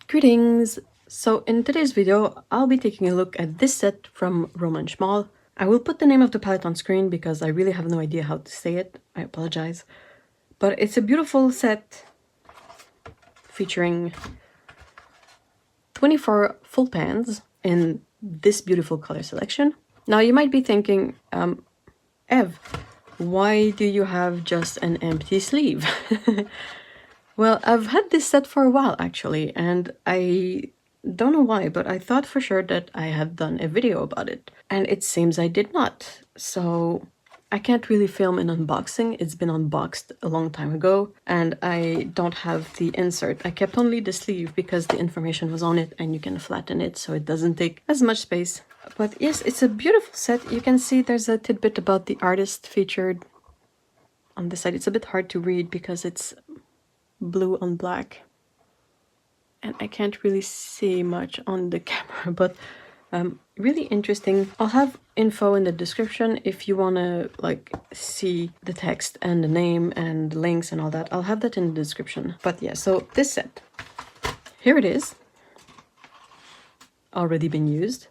Greetings! So in today's video, I'll be taking a look at this set from Szmal. I will put the name of the palette on screen because I really have no idea how to say it. I apologize. But it's a beautiful set featuring 24 full pans in this beautiful color selection. Now you might be thinking, Ev, why do you have just an empty sleeve? Well, I've had this set for a while actually, and I don't know why, but I thought for sure that I had done a video about it. And it seems I did not. So I can't really film an unboxing. It's been unboxed a long time ago, and I don't have the insert. I kept only the sleeve because the information was on it and you can flatten it so it doesn't take as much space. But yes, it's a beautiful set. You can see there's a tidbit about the artist featured on this side. It's a bit hard to read because it's blue on black and I can't really see much on the camera, but really interesting. I'll have info in the description if you want to like see the text and the name and the links and all that. I'll have that in the description. But yeah, so this set, here it is, already been used.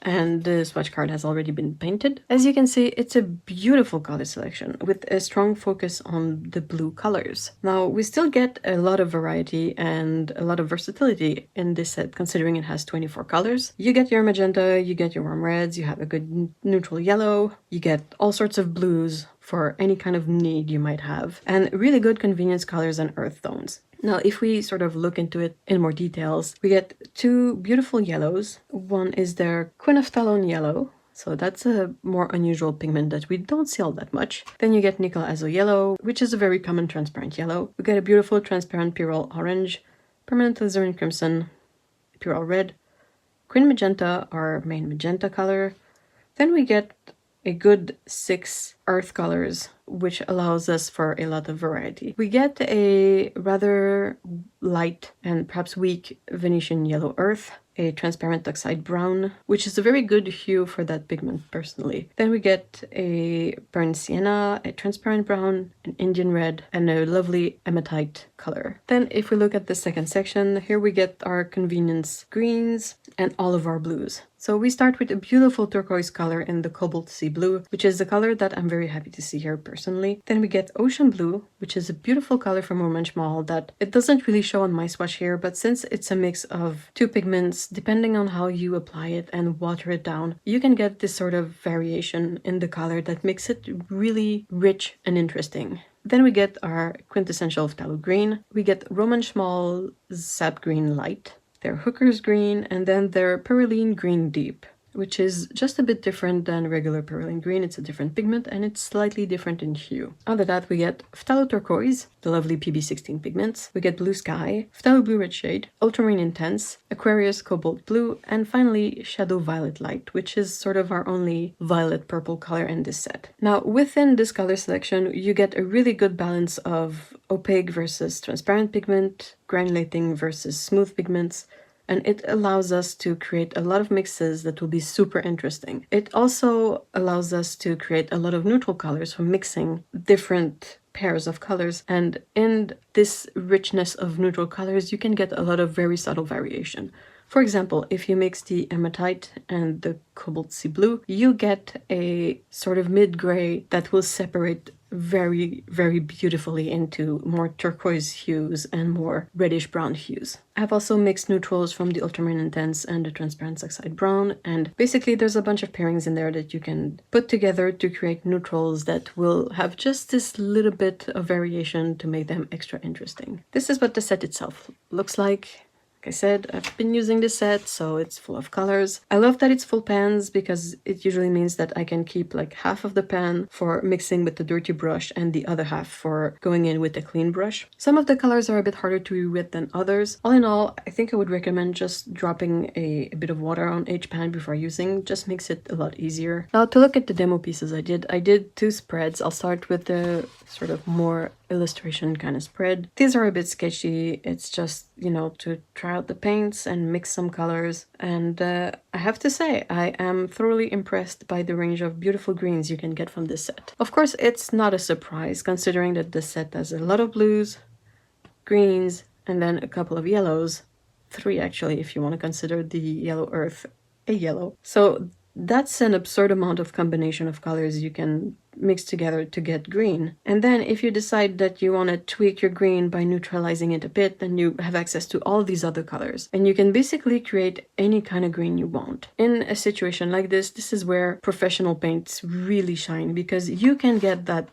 And the swatch card has already been painted. As you can see, it's a beautiful color selection with a strong focus on the blue colors. Now, we still get a lot of variety and a lot of versatility in this set, considering it has 24 colors. You get your magenta, you get your warm reds, you have a good neutral yellow, you get all sorts of blues for any kind of need you might have, and really good convenience colors and earth tones. Now, if we sort of look into it in more details, we get two beautiful yellows. One is their quinophthalone yellow, so that's a more unusual pigment that we don't see all that much. Then you get nickel azo yellow, which is a very common transparent yellow. We get a beautiful transparent pyrrole orange, permanent alizarin crimson, pyrrole red, quin magenta, our main magenta color. Then we get a good 6 earth colors, which allows us for a lot of variety. We get a rather light and perhaps weak Venetian yellow earth, a transparent oxide brown, which is a very good hue for that pigment personally. Then we get a burnt sienna, a transparent brown, an Indian red, and a lovely hematite color. Then if we look at the second section, here we get our convenience greens and all of our blues. So we start with a beautiful turquoise color in the cobalt sea blue, which is the color that I'm very happy to see here personally. Then we get ocean blue, which is a beautiful color from Szmal that it doesn't really show on my swatch here, but since it's a mix of two pigments, depending on how you apply it and water it down, you can get this sort of variation in the color that makes it really rich and interesting. Then we get our quintessential phthalo green. We get Szmal sap green light, their hooker's green, and then their perylene green deep, which is just a bit different than regular perylene green. It's a different pigment and it's slightly different in hue. Under that we get phthalo turquoise, the lovely PB16 pigments. We get blue sky, phthalo blue red shade, ultramarine intense, Aquarius cobalt blue, and finally shadow violet light, which is sort of our only violet purple color in this set. Now within this color selection you get a really good balance of opaque versus transparent pigment, granulating versus smooth pigments, and it allows us to create a lot of mixes that will be super interesting. It also allows us to create a lot of neutral colors from mixing different pairs of colors, and in this richness of neutral colors you can get a lot of very subtle variation. For example, if you mix the hematite and the cobalt sea blue, you get a sort of mid-gray that will separate very, very beautifully into more turquoise hues and more reddish brown hues. I've also mixed neutrals from the ultramarine intense and the transparent oxide brown, and basically there's a bunch of pairings in there that you can put together to create neutrals that will have just this little bit of variation to make them extra interesting. This is what the set itself looks like. Like I said, I've been using this set, so it's full of colors. I love that it's full pans because it usually means that I can keep like half of the pan for mixing with the dirty brush and the other half for going in with a clean brush. Some of the colors are a bit harder to read than others. All in all, I think I would recommend just dropping a bit of water on each pan before using. Just makes it a lot easier. Now to look at the demo pieces I did 2 spreads. I'll start with the sort of more illustration kind of spread. These are a bit sketchy. It's just, you know, to try out the paints and mix some colors. And I have to say, I am thoroughly impressed by the range of beautiful greens you can get from this set. Of course, it's not a surprise considering that this set has a lot of blues, greens, and then a couple of yellows. 3 actually, if you want to consider the yellow earth a yellow. So that's an absurd amount of combination of colors you can mix together to get green. And then if you decide that you want to tweak your green by neutralizing it a bit, then you have access to all these other colors. And you can basically create any kind of green you want. In a situation like this is where professional paints really shine, because you can get that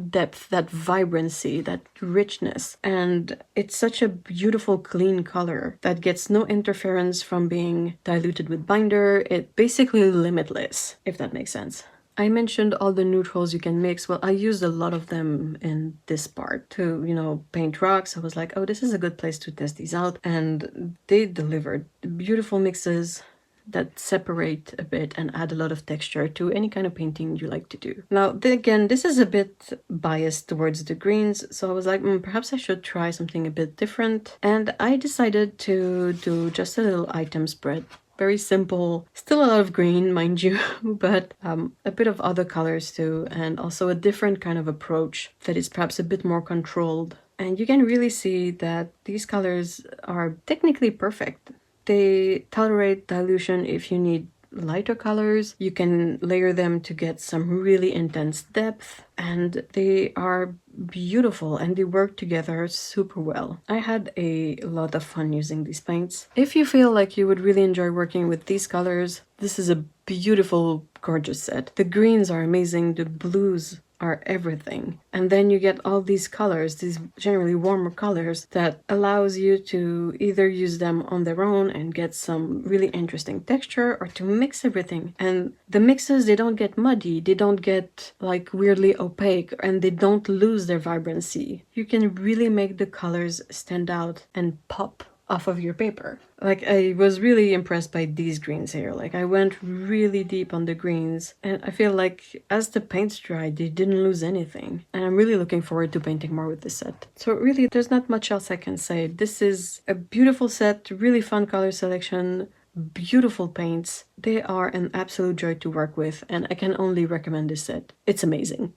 depth, that vibrancy, that richness, and it's such a beautiful clean color that gets no interference from being diluted with binder. It's basically limitless, if that makes sense. I mentioned all the neutrals you can mix. Well, I used a lot of them in this part to, you know, paint rocks. I was like, oh, this is a good place to test these out, and they delivered beautiful mixes that separate a bit and add a lot of texture to any kind of painting you like to do. Now, again, this is a bit biased towards the greens, so I was like, perhaps I should try something a bit different. And I decided to do just a little item spread. Very simple, still a lot of green, mind you, but a bit of other colors too, and also a different kind of approach that is perhaps a bit more controlled. And you can really see that these colors are technically perfect. They tolerate dilution if you need lighter colors. You can layer them to get some really intense depth, and they are beautiful and they work together super well. I had a lot of fun using these paints. If you feel like you would really enjoy working with these colors, this is a beautiful, gorgeous set. The greens are amazing, the blues are everything. And then you get all these colors, these generally warmer colors, that allows you to either use them on their own and get some really interesting texture, or to mix everything. And the mixes, they don't get muddy, they don't get like weirdly opaque, and they don't lose their vibrancy. You can really make the colors stand out and pop off of your paper. Like, I was really impressed by these greens here. Like, I went really deep on the greens, and I feel like as the paints dried, they didn't lose anything. And I'm really looking forward to painting more with this set. So really, there's not much else I can say. This is a beautiful set, really fun color selection, beautiful paints. They are an absolute joy to work with, and I can only recommend this set. It's amazing.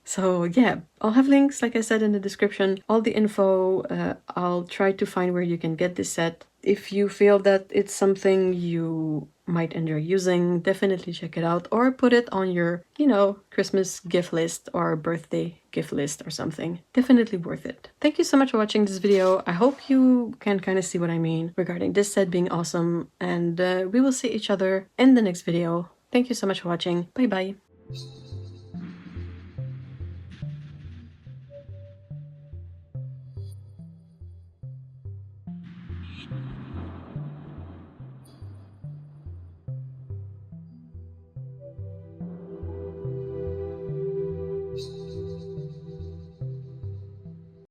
So yeah, I'll have links, like I said, in the description, all the info. I'll try to find where you can get this set. If you feel that it's something you might enjoy using, definitely check it out, or put it on your, you know, Christmas gift list or birthday gift list or something. Definitely worth it. Thank you so much for watching this video. I hope you can kind of see what I mean regarding this set being awesome, and we will see each other in the next video. Thank you so much for watching. Bye bye.